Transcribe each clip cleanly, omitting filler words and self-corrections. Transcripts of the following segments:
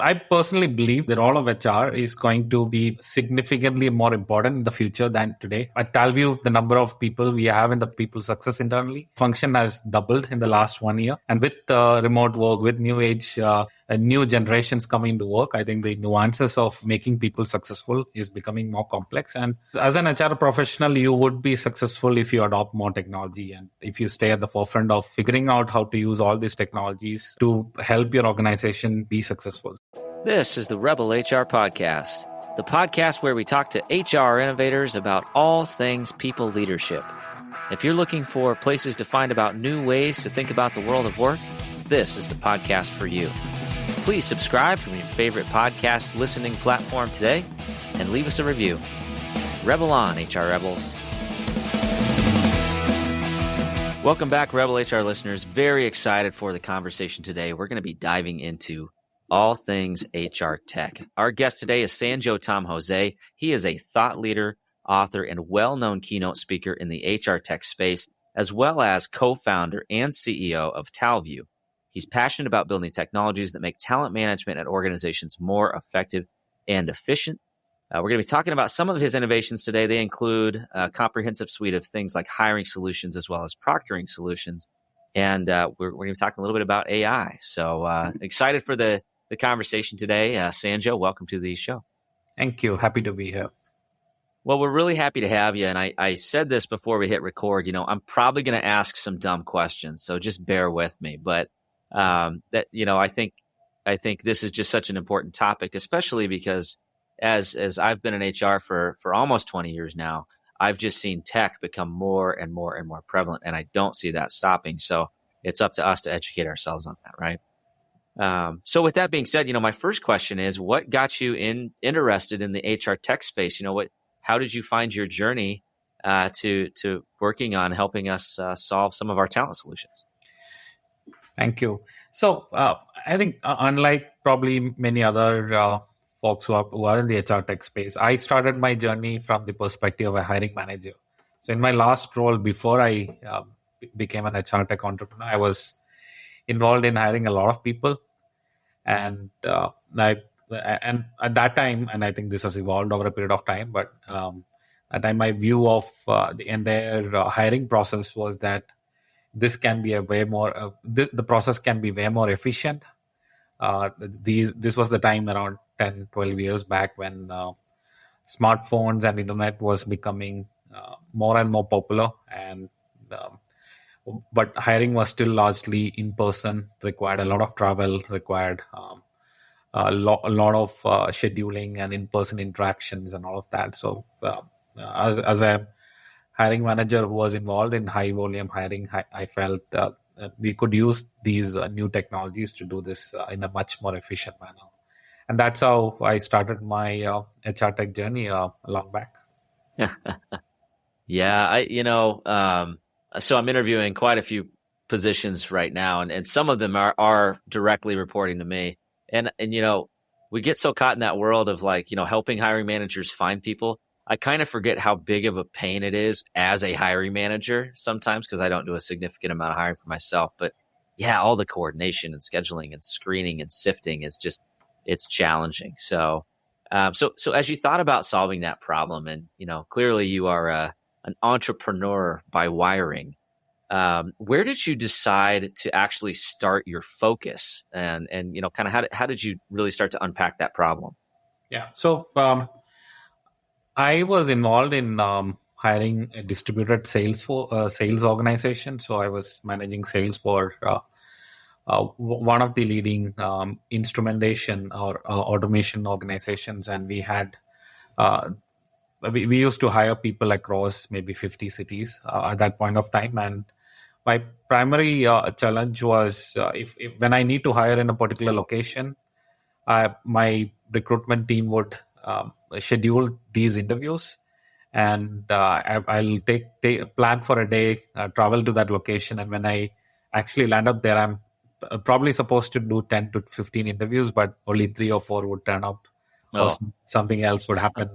I personally believe that all of HR is going to be significantly more important in the future than today. At Talview, the number of people we have in the people success internally function has doubled in the last 1 year. And with remote work, with new age, new generations coming to work, I think the nuances of making people successful is becoming more complex. And as an HR professional, you would be successful if you adopt more technology and if you stay at the forefront of figuring out how to use all these technologies to help your organization be successful. This is the Rebel HR Podcast, the podcast where we talk to HR innovators about all things people leadership. If you're looking for places to find about new ways to think about the world of work, this is the podcast for you. Please subscribe from your favorite podcast listening platform today and leave us a review. Rebel on, HR Rebels. Welcome back, Rebel HR listeners. Very excited for the conversation today. We're going to be diving into all things HR tech. Our guest today is Sanjoe Tom Jose. He is a thought leader, author, and well-known keynote speaker in the HR tech space, as well as co-founder and CEO of Talview. He's passionate about building technologies that make talent management at organizations more effective and efficient. We're going to be talking about some of his innovations today. They include a comprehensive suite of things like hiring solutions as well as proctoring solutions. And we're going to be talking a little bit about AI. So excited for the conversation today. Sanjoe, welcome to the show. Thank you. Happy to be here. Well, we're really happy to have you. And I said this before we hit record, I'm probably going to ask some dumb questions, so just bear with me. But I think this is just such an important topic, especially because as I've been in HR for almost 20 years now, I've just seen tech become more and more and more prevalent, and I don't see that stopping. So it's up to us to educate ourselves on that, right? So with that being said, my first question is, what got you interested in the HR tech space? How did you find your journey to working on helping us solve some of our talent solutions? Thank you. So I think unlike probably many other folks who are in the HR tech space, I started my journey from the perspective of a hiring manager. So in my last role before I became an HR tech entrepreneur, I was involved in hiring a lot of people, and at that time, and I think this has evolved over a period of time, but at time my view of the entire hiring process was that this can be a way more the process can be way more efficient. This was the time around 10, 12 years back when smartphones and internet was becoming more and more popular, and but hiring was still largely in person, required a lot of travel, required a lot of scheduling and in-person interactions and all of that. So as a hiring manager who was involved in high volume hiring, I felt we could use these new technologies to do this in a much more efficient manner. And that's how I started my HR tech journey long back. Yeah, so I'm interviewing quite a few positions right now, and some of them are directly reporting to me. And we get so caught in that world of helping hiring managers find people. I kind of forget how big of a pain it is as a hiring manager sometimes, because I don't do a significant amount of hiring for myself. But yeah, all the coordination and scheduling and screening and sifting is just, it's challenging. So as you thought about solving that problem, and clearly you are an entrepreneur by wiring, where did you decide to actually start your focus, and kind of how did you really start to unpack that problem? Yeah. So I was involved in hiring a distributed sales organization. So I was managing sales for one of the leading instrumentation or automation organizations, and we had we used to hire people across maybe 50 cities at that point of time. And my primary challenge was if when I need to hire in a particular location, my recruitment team would schedule these interviews, and I'll plan for a day, travel to that location, and when I actually land up there, I'm probably supposed to do 10 to 15 interviews, but only 3 or 4 would turn up. Or something else would happen,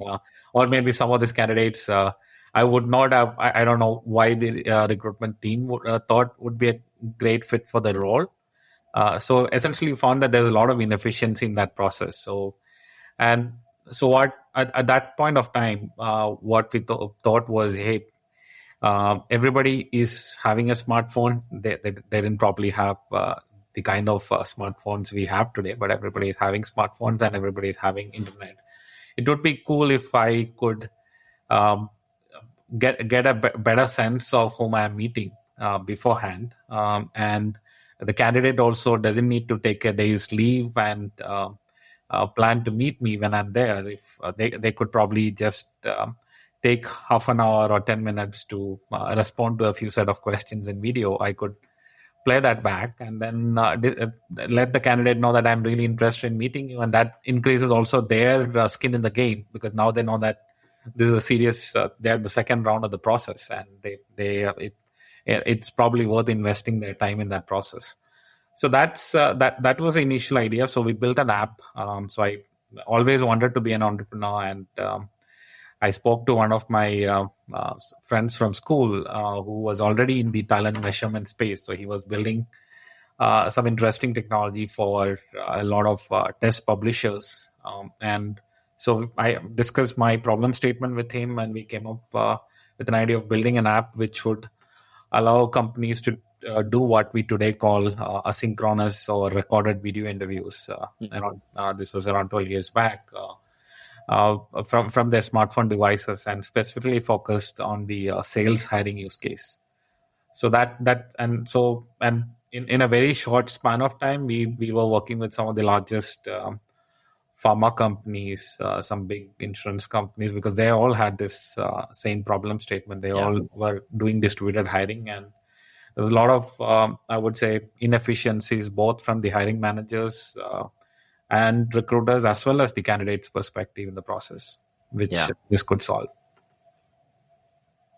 or maybe some of these candidates I would not have. I don't know why the recruitment team thought would be a great fit for the role, So essentially, we found that there's a lot of inefficiency in that process. And so what at that point of time, what we thought was, hey, everybody is having a smartphone. They didn't probably have the kind of smartphones we have today, but everybody is having smartphones and everybody is having internet. It would be cool if I could um, get a better sense of whom I am meeting beforehand, and the candidate also doesn't need to take a day's leave and plan to meet me when I'm there. If they could probably just take half an hour or 10 minutes to respond to a few set of questions in video, I could play that back and then let the candidate know that I'm really interested in meeting you, and that increases also their skin in the game, because now they know that this is a serious. They're the second round of the process, and it's probably worth investing their time in that process. So that was the initial idea. So we built an app. So I always wanted to be an entrepreneur, and I spoke to one of my friends from school who was already in the talent measurement space. So he was building some interesting technology for a lot of test publishers. And so I discussed my problem statement with him, and we came up with an idea of building an app which would allow companies to do what we today call asynchronous or recorded video interviews. This was around 12 years back. From their smartphone devices, and specifically focused on the sales hiring use case. So and in a very short span of time, we were working with some of the largest pharma companies, some big insurance companies, because they all had this same problem statement. They all were doing distributed hiring, and there was a lot of I would say inefficiencies both from the hiring managers and recruiters, as well as the candidate's perspective in the process, which this could solve.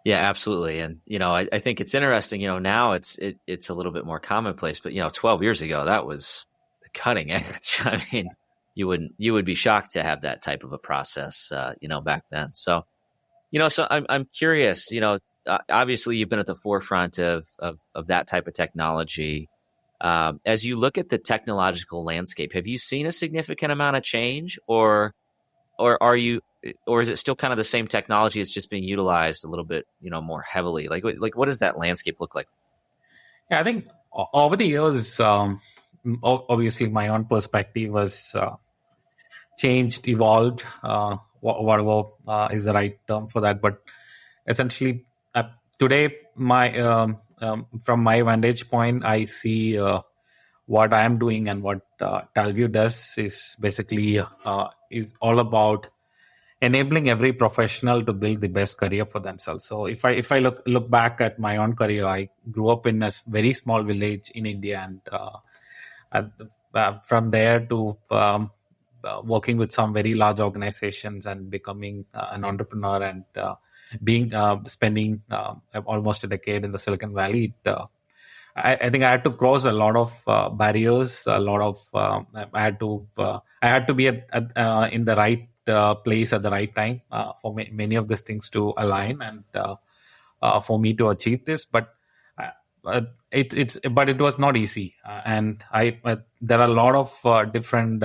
Yeah, absolutely. And, I think it's interesting, now it's a little bit more commonplace, but, 12 years ago, that was the cutting edge. I mean, you would be shocked to have that type of a process, back then. So, so I'm curious, obviously you've been at the forefront of that type of technology. As you look at the technological landscape, have you seen a significant amount of change, or is it still kind of the same technology? It's just being utilized a little bit, more heavily. Like what does that landscape look like? Yeah, I think over the years, obviously my own perspective was changed, evolved, whatever is the right term for that. But essentially, today, from my vantage point, I see what I am doing and what Talview does is basically is all about enabling every professional to build the best career for themselves. So if I look back at my own career, I grew up in a very small village in India, and from there to working with some very large organizations and becoming an entrepreneur, and spending almost a decade in the Silicon Valley. I think I had to cross a lot of barriers. A lot of I had to be in the right place at the right time for many of these things to align, and for me to achieve this. But it was not easy, and there are a lot of different.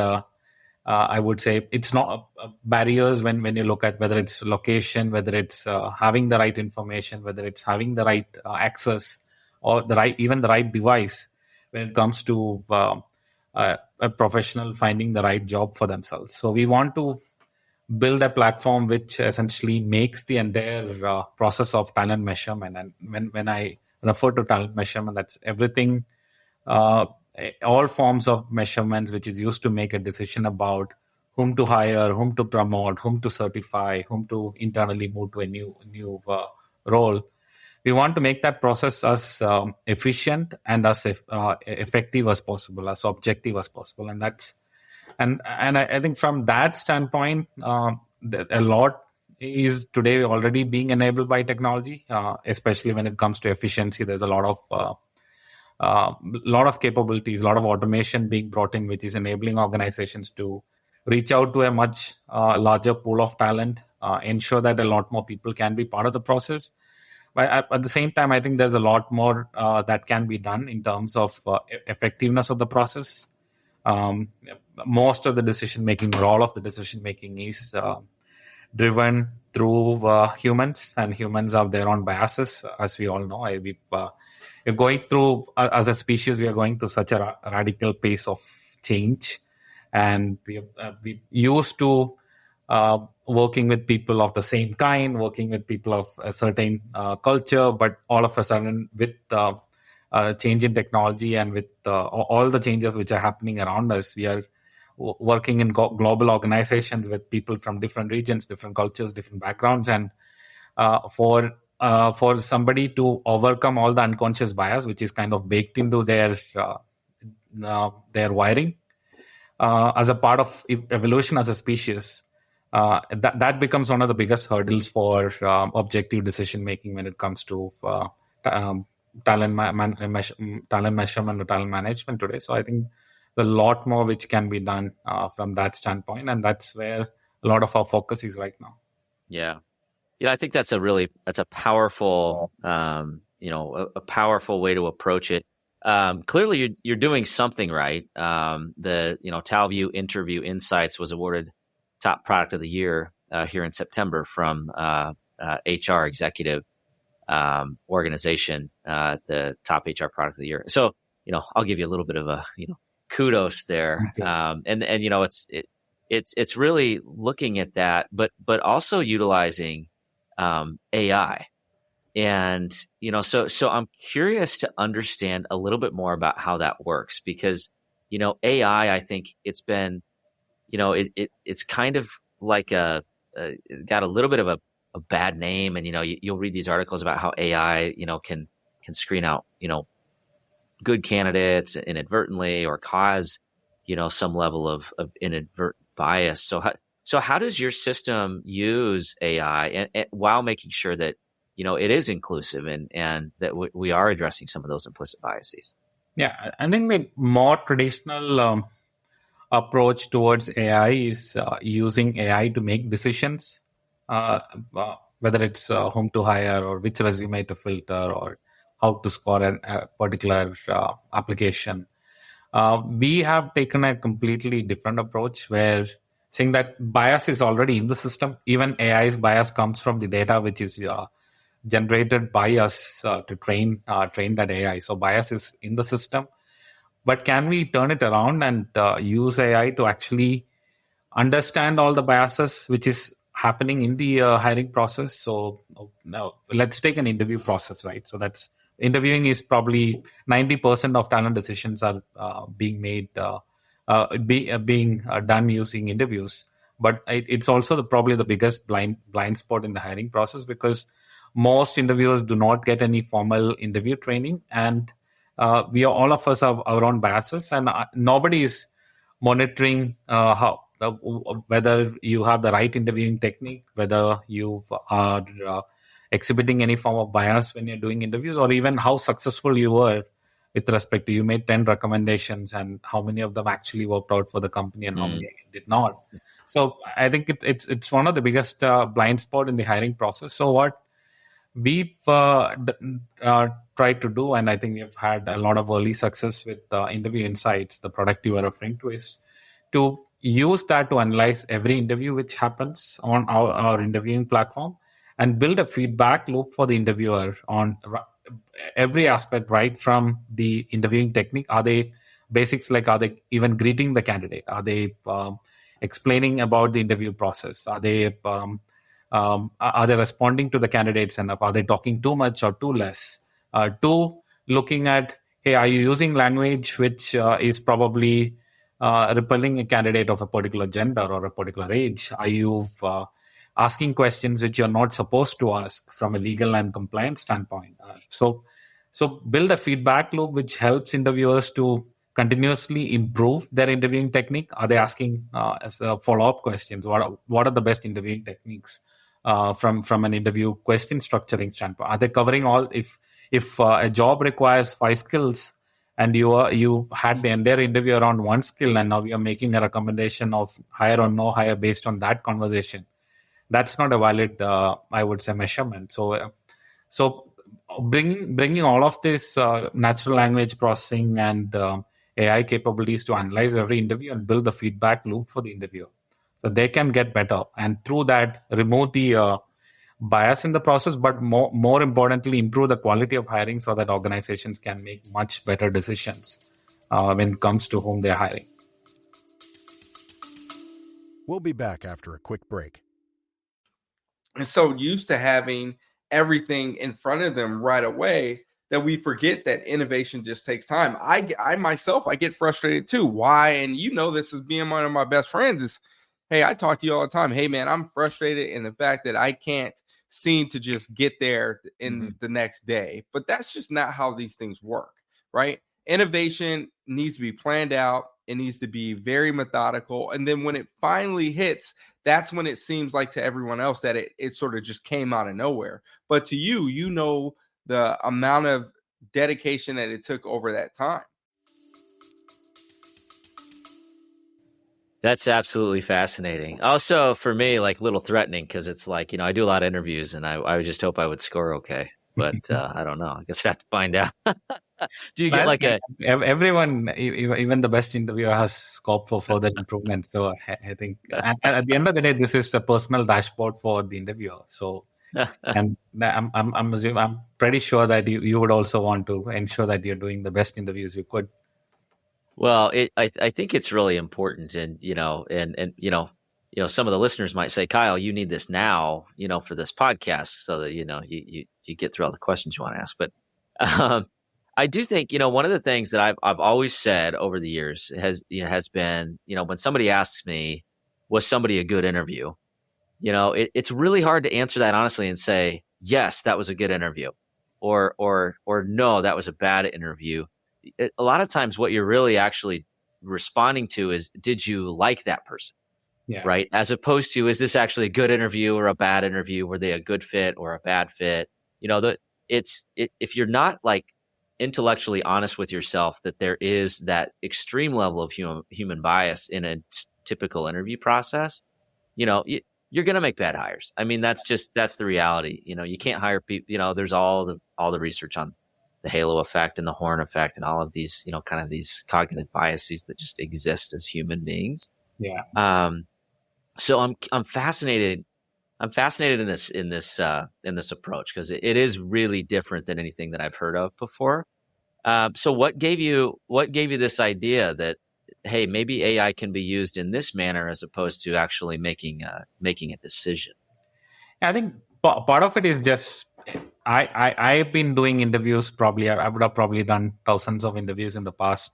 I would say it's not barriers when you look at whether it's location, whether it's having the right information, whether it's having the right access, or even the right device when it comes to a professional finding the right job for themselves. So we want to build a platform which essentially makes the entire process of talent measurement. And when I refer to talent measurement, that's everything, all forms of measurements which is used to make a decision about whom to hire, whom to promote, whom to certify, whom to internally move to a new role. We want to make that process as efficient and as effective as possible, as objective as possible, and I think from that standpoint, a lot is today already being enabled by technology, especially when it comes to efficiency. There's a lot of capabilities, a lot of automation being brought in, which is enabling organizations to reach out to a much larger pool of talent, ensure that a lot more people can be part of the process, But at the same time, I think there's a lot more that can be done in terms of effectiveness of the process. Um, Most of the decision making, or all of the decision making, is driven through humans, and humans have their own biases, as we all know. We're going through, as a species, we are going through such a radical pace of change, and we used to working with people of the same kind, working with people of a certain culture, but all of a sudden, with change in technology and with all the changes which are happening around us, we are working in global organizations with people from different regions, different cultures, different backgrounds, and for somebody to overcome all the unconscious bias, which is kind of baked into their wiring as a part of evolution as a species, that becomes one of the biggest hurdles for objective decision making when it comes to talent measurement or talent management today. So I think there's a lot more which can be done from that standpoint, and that's where a lot of our focus is right now. Yeah. Yeah, I think that's a powerful, a powerful way to approach it. Clearly, you're doing something right. The TalView Interview Insights was awarded top product of the year here in September from HR executive organization, the top HR product of the year. So I'll give you a little bit of a kudos there. And it's really looking at that, but also utilizing AI. And, so I'm curious to understand a little bit more about how that works, because, AI, I think it's been, it's kind of like got a little bit of a bad name. And, you'll read these articles about how AI, can screen out, good candidates inadvertently, or cause, some level of inadvertent bias. So how does your system use AI and while making sure that, it is inclusive and that we are addressing some of those implicit biases? Yeah, I think the more traditional approach towards AI is using AI to make decisions, whether it's whom to hire or which resume to filter or how to score a particular application. We have taken a completely different approach where saying that bias is already in the system. Even AI's bias comes from the data which is generated by us to train that AI. So bias is in the system. But can we turn it around and use AI to actually understand all the biases which is happening in the hiring process? So now let's take an interview process, right? So that's interviewing is probably 90% of talent decisions are being made, being done using interviews. But it's also probably the biggest blind spot in the hiring process, because most interviewers do not get any formal interview training, and all of us have our own biases, and nobody is monitoring whether you have the right interviewing technique, whether you are exhibiting any form of bias when you're doing interviews, or even how successful you were with respect to, you made 10 recommendations and how many of them actually worked out for the company and how many did not. So I think it's one of the biggest blind spot in the hiring process. So what we've tried to do, and I think we've had a lot of early success with Interview Insights, the product you are referring to, is to use that to analyze every interview which happens on our interviewing platform and build a feedback loop for the interviewer on every aspect, right from the interviewing technique. Are they basics, like are they even greeting the candidate? Are they explaining about the interview process? Are they responding to the candidates enough? Are they talking too much or too less? Two, looking at, hey, are you using language which is probably repelling a candidate of a particular gender or a particular age? Are you asking questions which you're not supposed to ask from a legal and compliance standpoint? So build a feedback loop which helps interviewers to continuously improve their interviewing technique. Are they asking as follow-up questions? What are the best interviewing techniques from an interview question structuring standpoint? Are they covering all? If a job requires 5 skills and you had the entire interview around one skill, and now you're making a recommendation of hire or no hire based on that conversation, that's not a valid, I would say, measurement. So bringing all of this natural language processing and AI capabilities to analyze every interview and build the feedback loop for the interviewer, so they can get better, and through that remove the bias in the process, but more importantly, improve the quality of hiring so that organizations can make much better decisions when it comes to whom they're hiring. We'll be back after a quick break. And so used to having everything in front of them right away that we forget that innovation just takes time. I myself, I get frustrated too. Why? And you know, this is being one of my best friends is, hey, I talk to you all the time. Hey, man, I'm frustrated in the fact that I can't seem to just get there in the next day. But that's just not how these things work, right? Innovation needs to be planned out. It needs to be very methodical. And then when it finally hits, that's when it seems like to everyone else that it sort of just came out of nowhere. But to you, you know the amount of dedication that it took over that time. That's absolutely fascinating. Also, for me, like a little threatening because it's like, I do a lot of interviews and I would just hope I would score okay. But I don't know. I guess I have to find out. Do you get like everyone, even the best interviewer has scope for further improvement. So I think at the end of the day, this is a personal dashboard for the interviewer. So, and I'm pretty sure that you would also want to ensure that you're doing the best interviews you could. Well, I think it's really important, and some of the listeners might say, Kyle, you need this now, for this podcast, so that you get through all the questions you want to ask. But I do think one of the things that I've always said over the years has been when somebody asks me, was somebody a good interview? It's really hard to answer that honestly and say, yes, that was a good interview, or no, that was a bad interview. A lot of times what you're really actually responding to is, did you like that person? Yeah. Right. As opposed to, is this actually a good interview or a bad interview? Were they a good fit or a bad fit? If you're not like intellectually honest with yourself that there is that extreme level of human bias in a typical interview process, you're going to make bad hires. I mean, that's the reality. You can't hire people, there's all the research on the halo effect and the horn effect and all of these, kind of these cognitive biases that just exist as human beings. Yeah. So I'm fascinated. I'm fascinated in this approach because it is really different than anything that I've heard of before. So what gave you this idea that, hey, maybe AI can be used in this manner as opposed to actually making a decision? I think part of it is just I've been doing interviews. Probably I would have probably done thousands of interviews in the past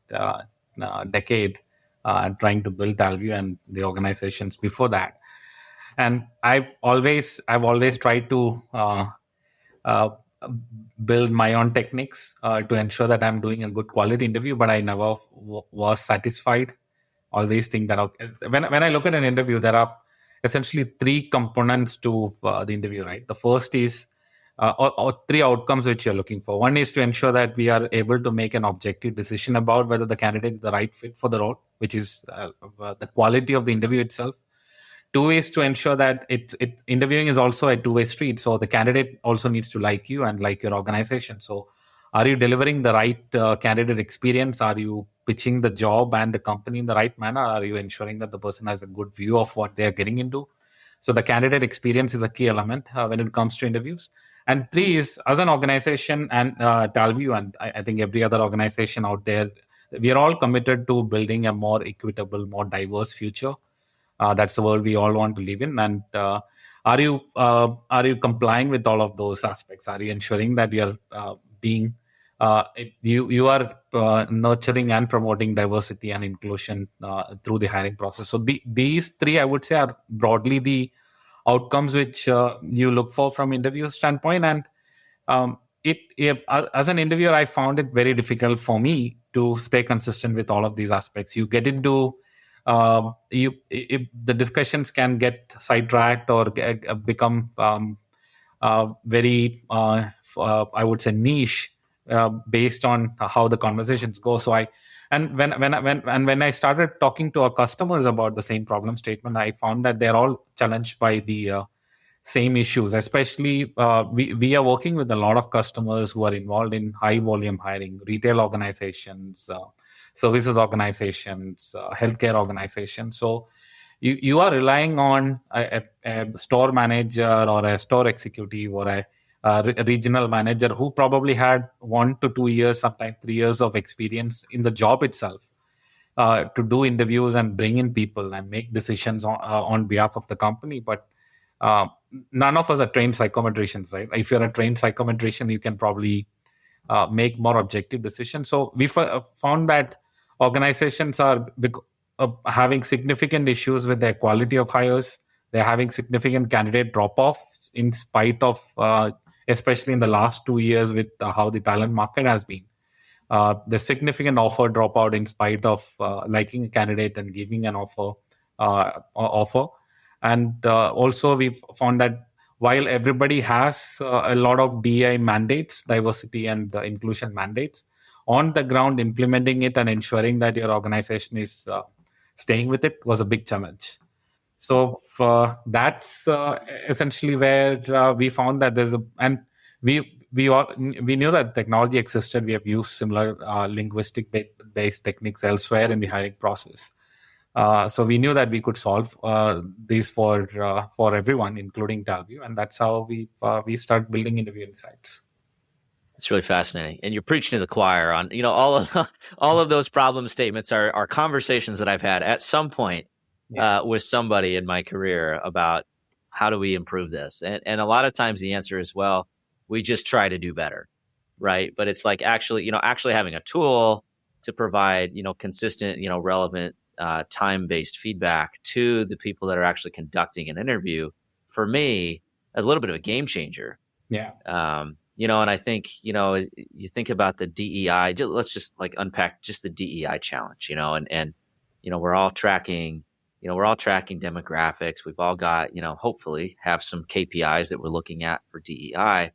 decade, trying to build Talview and the organizations before that. And I've always tried to build my own techniques to ensure that I'm doing a good quality interview. But I never was satisfied. Always think that when I look at an interview, there are essentially three components to the interview. Right, the first is or three outcomes which you're looking for. One is to ensure that we are able to make an objective decision about whether the candidate is the right fit for the role, which is the quality of the interview itself. Two is to ensure that interviewing is also a two-way street. So the candidate also needs to like you and like your organization. So are you delivering the right candidate experience? Are you pitching the job and the company in the right manner? Are you ensuring that the person has a good view of what they're getting into? So the candidate experience is a key element when it comes to interviews. And three is, as an organization and Talview, and I think every other organization out there, we are all committed to building a more equitable, more diverse future. That's the world we all want to live in. And are you complying with all of those aspects? Are you ensuring that you're being you are nurturing and promoting diversity and inclusion through the hiring process? So these three, I would say, are broadly the outcomes which you look for from interview standpoint. And as an interviewer, I found it very difficult for me to stay consistent with all of these aspects. You get into if the discussions can get sidetracked or become very I would say niche based on how the conversations go. So when I started talking to our customers about the same problem statement, I found that they're all challenged by the same issues. Especially, we are working with a lot of customers who are involved in high volume hiring, retail organizations, services organizations, healthcare organizations. So you are relying on a store manager or a store executive or a regional manager who probably had 1 to 2 years, sometimes 3 years of experience in the job itself, to do interviews and bring in people and make decisions on behalf of the company. But uh, none of us are trained psychometricians, right? If you're a trained psychometrician, you can probably make more objective decisions. So we found that organizations are having significant issues with their quality of hires. They're having significant candidate drop-offs in spite of, especially in the last 2 years with how the talent market has been. The significant offer dropout in spite of liking a candidate and giving an offer. And also we've found that while everybody has a lot of DI mandates, diversity and inclusion mandates, on the ground implementing it and ensuring that your organization is staying with it was a big challenge. So that's essentially where we found that there's a, and we knew that technology existed. We have used similar linguistic based techniques elsewhere in the hiring process. So we knew that we could solve these for everyone, including Talview, and that's how we start building interview insights. It's really fascinating, and you're preaching to the choir on all of those problem statements are conversations that I've had at some point with somebody in my career about how do we improve this, and a lot of times the answer is, well, we just try to do better, right? But it's like actually having a tool to provide consistent relevant time-based feedback to the people that are actually conducting an interview, for me, a little bit of a game changer. Yeah. And I think, you think about the DEI, let's just like unpack just the DEI challenge, and we're all tracking demographics. We've all got, hopefully have some KPIs that we're looking at for DEI.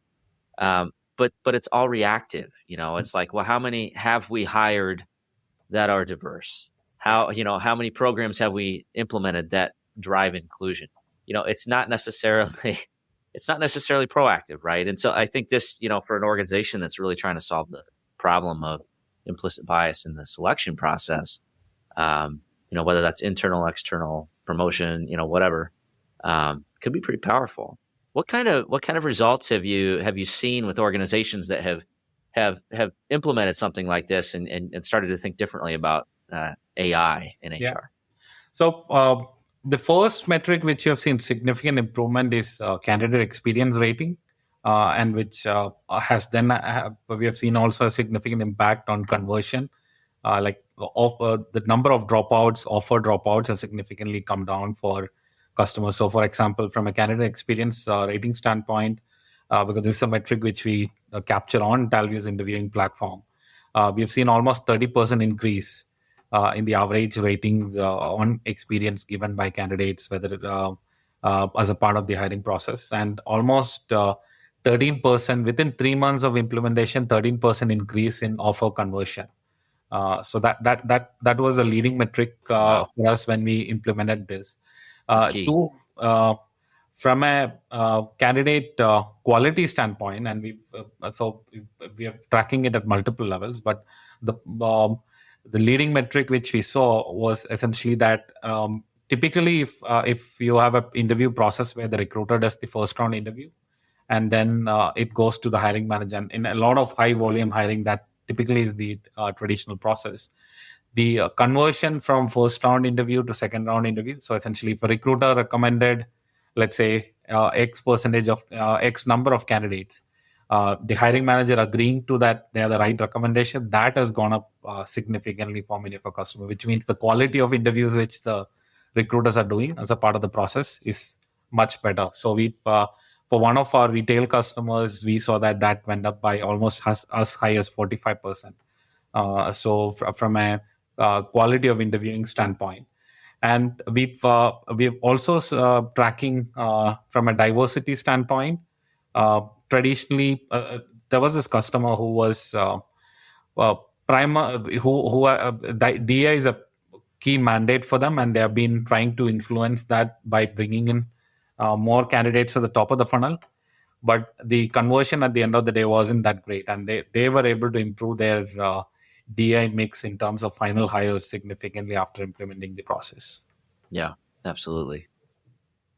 But it's all reactive, it's like, well, how many have we hired that are diverse? How many programs have we implemented that drive inclusion? It's not necessarily proactive, right? And so I think this, for an organization that's really trying to solve the problem of implicit bias in the selection process, whether that's internal, external, promotion, whatever, could be pretty powerful. What kind of results have you seen with organizations that have implemented something like this and started to think differently about AI in HR? Yeah. So the first metric which you have seen significant improvement is candidate experience rating, and which has then we have seen also a significant impact on conversion. The number of offer dropouts have significantly come down for customers. So, for example, from a candidate experience rating standpoint, because this is a metric which we capture on Talview's interviewing platform, we have seen almost 30% increase in the average ratings on experience given by candidates, whether as a part of the hiring process, and almost 13% within 3 months of implementation, 13% increase in offer conversion. So that was a leading metric Wow. for us when we implemented this. That's key. From a candidate quality standpoint, and we are tracking it at multiple levels, but the leading metric which we saw was essentially that typically if you have an interview process where the recruiter does the first round interview and then it goes to the hiring manager, and in a lot of high volume hiring, that typically is the traditional process. The conversion from first round interview to second round interview. So essentially, if a recruiter recommended, let's say, X percentage of X number of candidates, the hiring manager agreeing to that they are the right recommendation, that has gone up significantly for many of our customers, which means the quality of interviews which the recruiters are doing as a part of the process is much better. So for one of our retail customers, we saw that went up by almost as high as 45%. So from a quality of interviewing standpoint, and we've also tracking from a diversity standpoint. Traditionally, there was this customer who was DI is a key mandate for them, and they have been trying to influence that by bringing in more candidates at the top of the funnel, but the conversion at the end of the day wasn't that great, and they were able to improve their DI mix in terms of final hires significantly after implementing the process. Yeah, absolutely.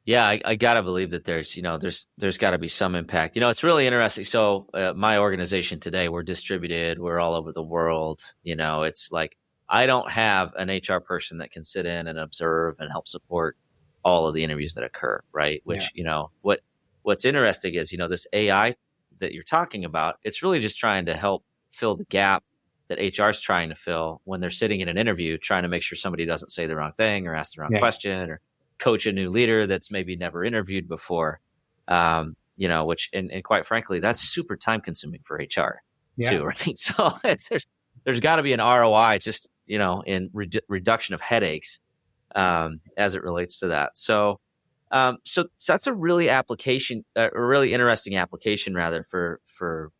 Yeah, I gotta believe that there's got to be some impact. It's really interesting. So my organization today, we're distributed, we're all over the world. It's like I don't have an HR person that can sit in and observe and help support all of the interviews that occur, right? Yeah. Which what's interesting is this AI that you're talking about. It's really just trying to help fill the gap that HR is trying to fill when they're sitting in an interview, trying to make sure somebody doesn't say the wrong thing or ask the wrong question or coach a new leader that's maybe never interviewed before, which, and quite frankly, that's super time consuming for HR too, right? So there's got to be an ROI just, in reduction of headaches as it relates to that. So that's a really interesting application rather for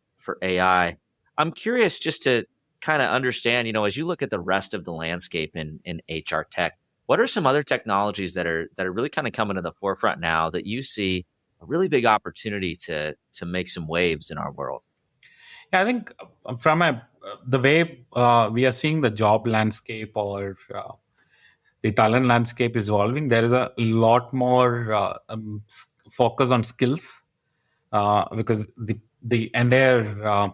AI. I'm curious just to kind of understand, as you look at the rest of the landscape in HR tech, what are some other technologies that are really kind of coming to the forefront now that you see a really big opportunity to make some waves in our world? Yeah, I think from the way we are seeing the job landscape or the talent landscape is evolving, there is a lot more focus on skills because the entire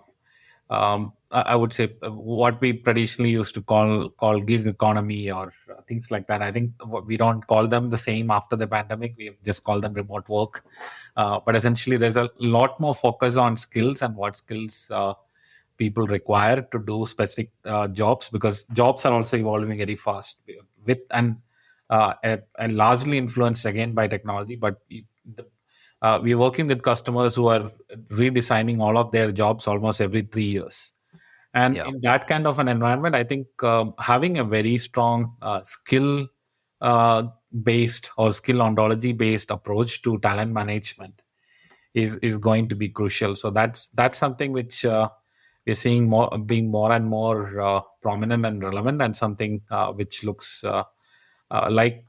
I would say what we traditionally used to call gig economy or things like that. I think we don't call them the same after the pandemic. We just call them remote work. But essentially, there's a lot more focus on skills and what skills people require to do specific jobs, because jobs are also evolving very fast and largely influenced again by technology. But we're working with customers who are redesigning all of their jobs almost every 3 years. And in that kind of an environment, I think having a very strong skill based or skill ontology based approach to talent management is going to be crucial. So that's something which we're seeing being more and more prominent and relevant, and something which looks like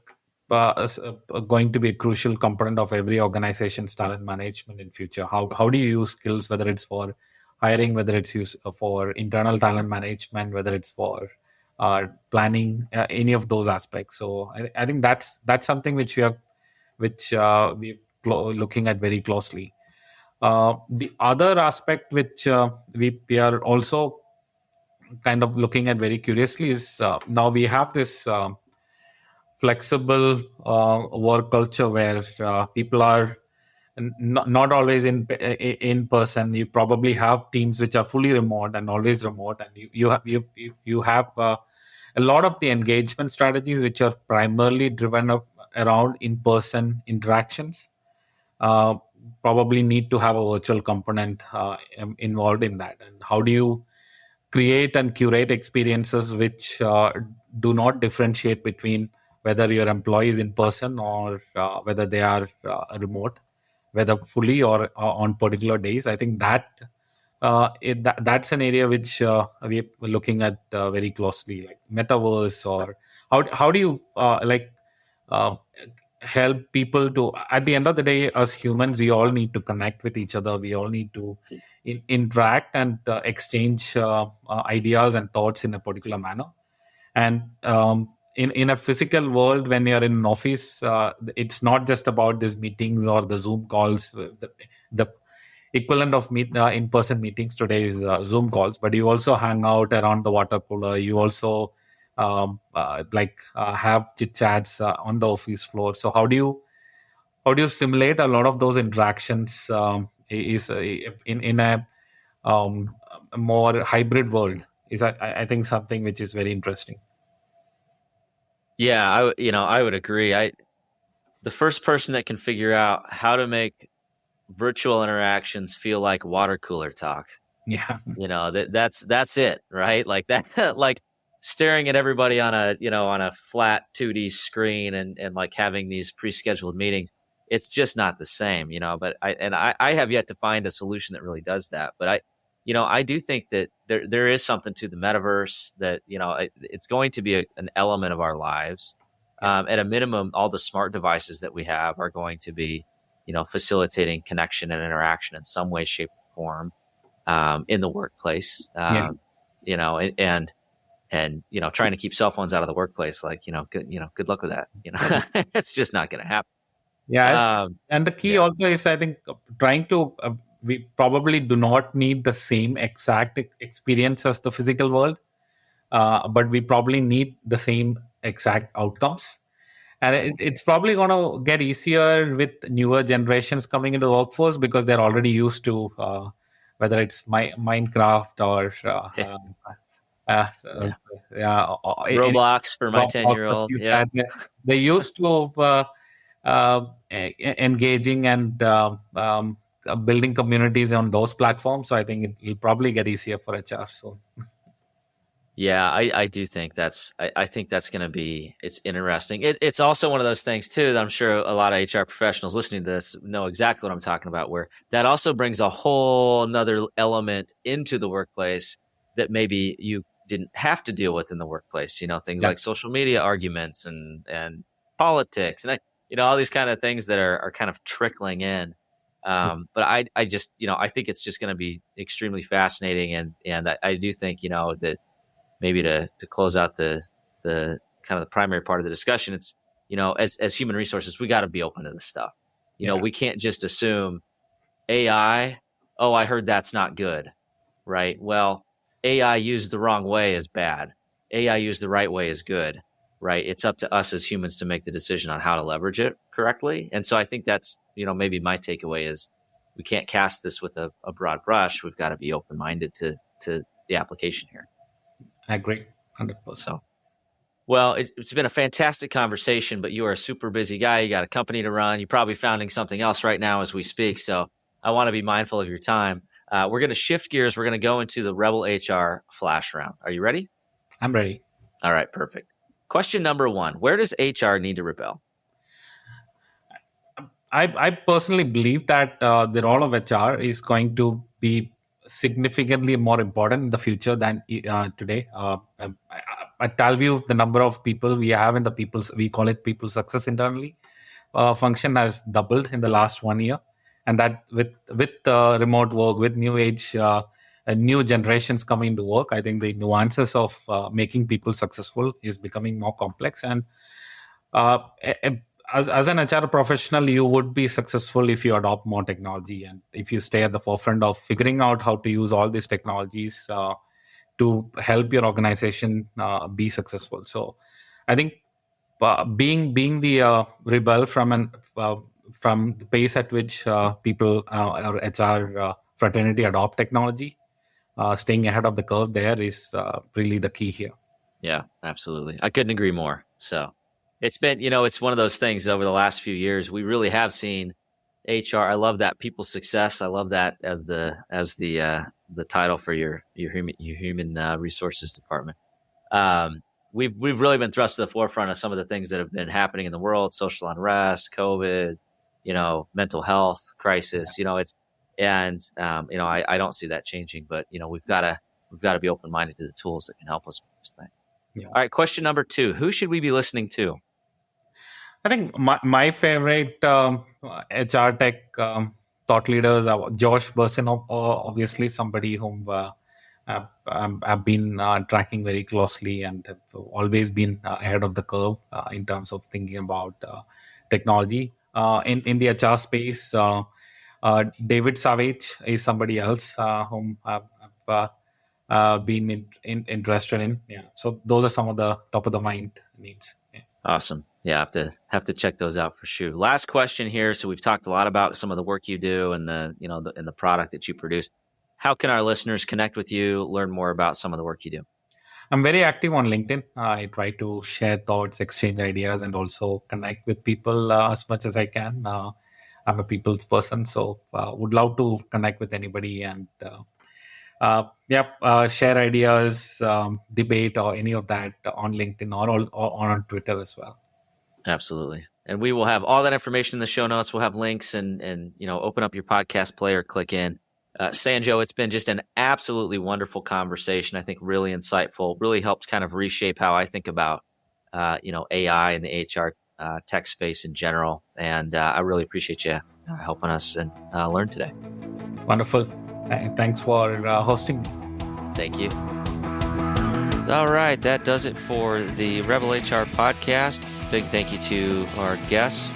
going to be a crucial component of every organization's talent management in future. How do you use skills, whether it's for hiring, whether it's used for internal talent management, whether it's for planning, any of those aspects. So I think that's something which we're looking at very closely. The other aspect which we are also kind of looking at very curiously is now we have this flexible work culture where people are not always in person. You probably have teams which are fully remote and always remote, and you have a lot of the engagement strategies which are primarily driven up around in-person interactions probably need to have a virtual component involved in that. And how do you create and curate experiences which do not differentiate between whether your employee is in person or whether they are remote, whether fully or on particular days? I think that's an area which we're looking at very closely, like metaverse, or how do you uh, help people to, at the end of the day, as humans, we all need to connect with each other. We all need to interact and exchange ideas and thoughts in a particular manner. And in a physical world, when you're in an office, it's not just about these meetings or the Zoom calls. The equivalent of in-person meetings today is Zoom calls, but you also hang out around the water cooler. You also have chit chats on the office floor. So how do you simulate a lot of those interactions is in a more hybrid world is I think something which is very interesting. Yeah, I would agree. The first person that can figure out how to make virtual interactions feel like water cooler talk. Yeah. That's it, right? Like that, like staring at everybody on a flat 2D screen and like having these pre-scheduled meetings. It's just not the same, but I have yet to find a solution that really does that. But I do think that there is something to the metaverse that, it's going to be an element of our lives. At a minimum, all the smart devices that we have are going to be, facilitating connection and interaction in some way, shape, or form in the workplace. Yeah. And trying to keep cell phones out of the workplace, good luck with that. It's just not going to happen. Yeah. And the key Yeah. also is, I think, trying to, we probably do not need the same exact experience as the physical world, but we probably need the same exact outcomes. And it's probably going to get easier with newer generations coming into the workforce because they're already used to whether it's Minecraft or Yeah. Roblox for my 10-year-old. Yeah. They used to engaging and building communities on those platforms. So I think it'll probably get easier for HR. So Yeah, I do think I think that's going to be, it's interesting. It's also one of those things too, that I'm sure a lot of HR professionals listening to this know exactly what I'm talking about, where that also brings a whole nother element into the workplace that maybe you didn't have to deal with in the workplace, things like social media arguments and politics and, all these kind of things that are kind of trickling in. But I just, I think it's just going to be extremely fascinating. And I do think, that maybe to close out the kind of the primary part of the discussion, it's, as human resources, we got to be open to this stuff. We can't just assume AI, oh, I heard that's not good, right? Well, AI used the wrong way is bad. AI used the right way is good, right? It's up to us as humans to make the decision on how to leverage it correctly. And so I think that's, maybe my takeaway is we can't cast this with a broad brush. We've got to be open-minded to the application here. I agree, 100%. So, well, it's been a fantastic conversation, but you are a super busy guy. You got a company to run. You're probably founding something else right now as we speak. So I want to be mindful of your time. We're going to shift gears. We're going to go into the Rebel HR flash round. Are you ready? I'm ready. All right, perfect. Question number 1, where does HR need to rebel? I personally believe that the role of HR is going to be significantly more important in the future than today. At Talview, the number of people we have in we call it people success internally, function has doubled in the last 1 year. And that with remote work, with new age, new generations coming to work, I think the nuances of making people successful is becoming more complex. And as an HR professional, you would be successful if you adopt more technology and if you stay at the forefront of figuring out how to use all these technologies to help your organization be successful. So I think being the rebel from the pace at which people or HR fraternity adopt technology, staying ahead of the curve there is really the key here. Yeah, absolutely. I couldn't agree more. So it's been, it's one of those things over the last few years. We really have seen HR. I love that, people success. I love that as the title for your human resources department. We've really been thrust to the forefront of some of the things that have been happening in the world: social unrest, COVID, mental health crisis. I don't see that changing. But we've got to be open minded to the tools that can help us with those things. Yeah. All right, question number 2: who should we be listening to? I think my favorite HR tech thought leaders are Josh Bersin, obviously somebody whom I've been tracking very closely and have always been ahead of the curve in terms of thinking about technology. In the HR space, David Savage is somebody else whom I've been interested in. Yeah, so those are some of the top of the mind names. Yeah. Awesome. Yeah, have to check those out for sure. Last question here. So we've talked a lot about some of the work you do and the product that you produce. How can our listeners connect with you, learn more about some of the work you do? I'm very active on LinkedIn. I try to share thoughts, exchange ideas, and also connect with people as much as I can. I'm a people's person, so would love to connect with anybody and share ideas, debate, or any of that on LinkedIn or on Twitter as well. Absolutely. And we will have all that information in the show notes. We'll have links and open up your podcast player, click in. Sanjoe, it's been just an absolutely wonderful conversation. I think really insightful, really helped kind of reshape how I think about AI and the HR tech space in general. And I really appreciate you helping us and learn today. Wonderful. Thanks for hosting me. Thank you. All right, that does it for the Rebel HR podcast. Big thank you to our guests.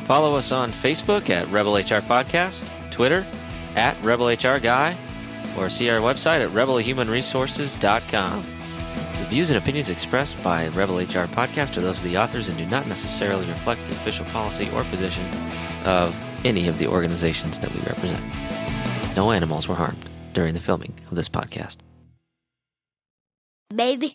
Follow us on Facebook at Rebel HR Podcast, Twitter at Rebel HR Guy, or see our website at rebelhumanresources.com. The views and opinions expressed by Rebel HR Podcast are those of the authors and do not necessarily reflect the official policy or position of any of the organizations that we represent. No animals were harmed during the filming of this podcast. Baby.